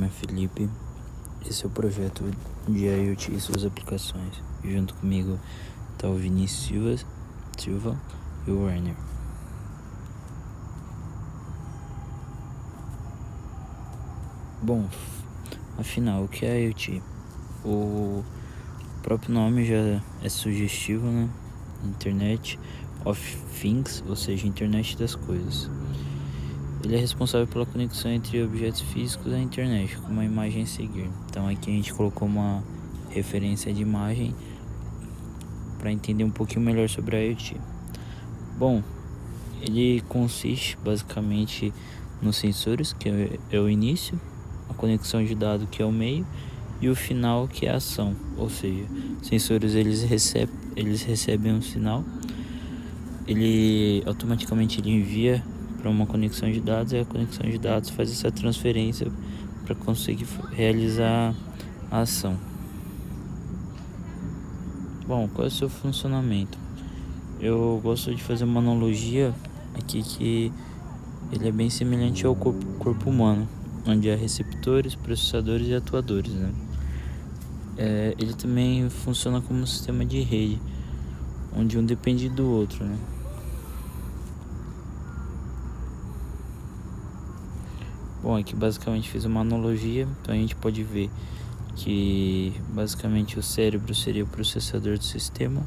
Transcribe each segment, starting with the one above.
é Felipe, esse é o projeto de IoT e suas aplicações. E junto comigo está o Vinícius Silva e o Werner. Bom, afinal, o que é IoT? O próprio nome já é sugestivo, né? Internet of Things, ou seja, Internet das Coisas. Ele é responsável pela conexão entre objetos físicos à internet, como a imagem a seguir. Então aqui a gente colocou uma referência de imagem para entender um pouquinho melhor sobre a IoT. Bom, ele consiste basicamente nos sensores, que é o início, a conexão de dados, que é o meio, e o final, que é a ação. Ou seja, sensores eles recebem um sinal, ele automaticamente envia para uma conexão de dados, e a conexão de dados faz essa transferência para conseguir realizar a ação. Bom, qual é o seu funcionamento? Eu gosto de fazer uma analogia aqui que ele é bem semelhante ao corpo humano, onde há receptores, processadores e atuadores, né? Ele também funciona como um sistema de rede, onde um depende do outro, né? Bom, aqui basicamente fiz uma analogia, então a gente pode ver que basicamente o cérebro seria o processador do sistema,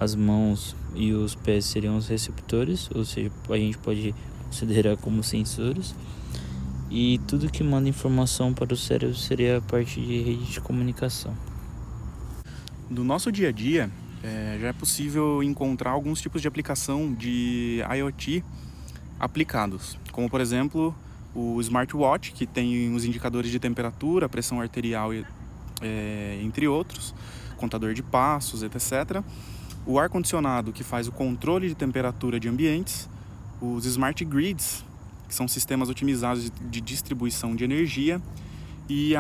as mãos e os pés seriam os receptores, ou seja, a gente pode considerar como sensores, e tudo que manda informação para o cérebro seria a parte de rede de comunicação. No nosso dia a dia, já é possível encontrar alguns tipos de aplicação de IoT aplicados, como por exemplo o smartwatch, que tem os indicadores de temperatura, pressão arterial, entre outros, contador de passos, etc. O ar-condicionado, que faz o controle de temperatura de ambientes, os smart grids, que são sistemas otimizados de distribuição de energia, e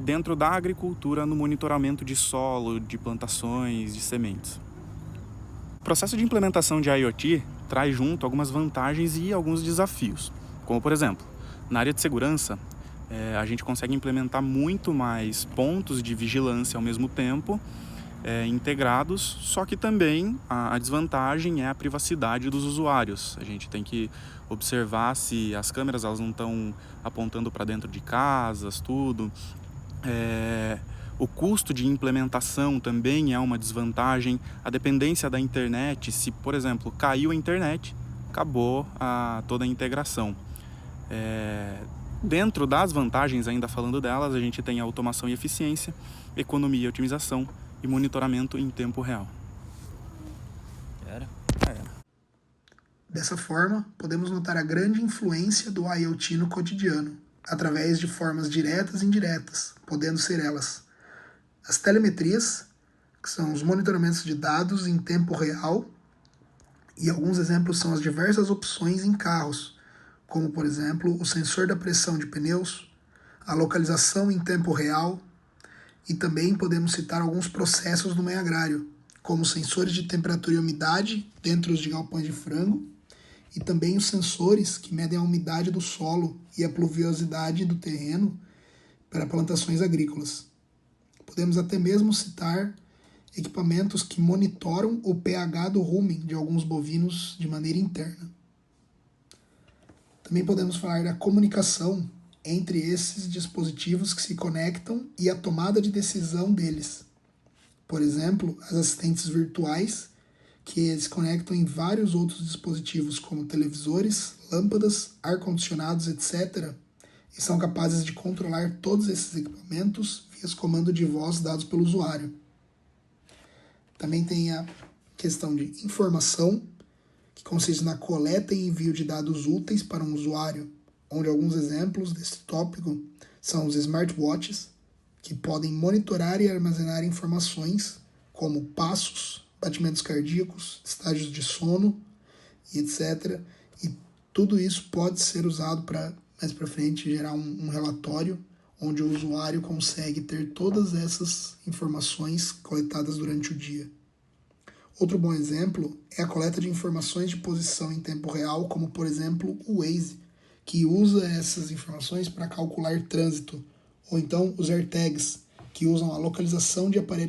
dentro da agricultura no monitoramento de solo, de plantações, de sementes. O processo de implementação de IoT traz junto algumas vantagens e alguns desafios, como por exemplo, na área de segurança, a gente consegue implementar muito mais pontos de vigilância ao mesmo tempo, integrados, só que também a desvantagem é a privacidade dos usuários. A gente tem que observar se as câmeras elas não estão apontando para dentro de casas, tudo. O custo de implementação também é uma desvantagem. A dependência da internet, se por exemplo caiu a internet, acabou toda a integração. Dentro das vantagens, ainda falando delas, a gente tem a automação e eficiência, economia e otimização e monitoramento em tempo real. Dessa forma, podemos notar a grande influência do IoT no cotidiano, através de formas diretas e indiretas, podendo ser elas as telemetrias, que são os monitoramentos de dados em tempo real, e alguns exemplos são as diversas opções em carros, como por exemplo o sensor da pressão de pneus, a localização em tempo real, e também podemos citar alguns processos no meio agrário, como sensores de temperatura e umidade dentro de galpões de frango, e também os sensores que medem a umidade do solo e a pluviosidade do terreno para plantações agrícolas. Podemos até mesmo citar equipamentos que monitoram o pH do rumen de alguns bovinos de maneira interna. Também podemos falar da comunicação entre esses dispositivos que se conectam e a tomada de decisão deles. Por exemplo, as assistentes virtuais, que se conectam em vários outros dispositivos, como televisores, lâmpadas, ar-condicionados, etc., e são capazes de controlar todos esses equipamentos via comando de voz dados pelo usuário. Também tem a questão de informação, que consiste na coleta e envio de dados úteis para um usuário, onde alguns exemplos desse tópico são os smartwatches, que podem monitorar e armazenar informações como passos, batimentos cardíacos, estágios de sono, e etc. E tudo isso pode ser usado para, mais para frente, gerar um relatório onde o usuário consegue ter todas essas informações coletadas durante o dia. Outro bom exemplo é a coleta de informações de posição em tempo real, como por exemplo o Waze, que usa essas informações para calcular trânsito, ou então os AirTags, que usam a localização de aparelhos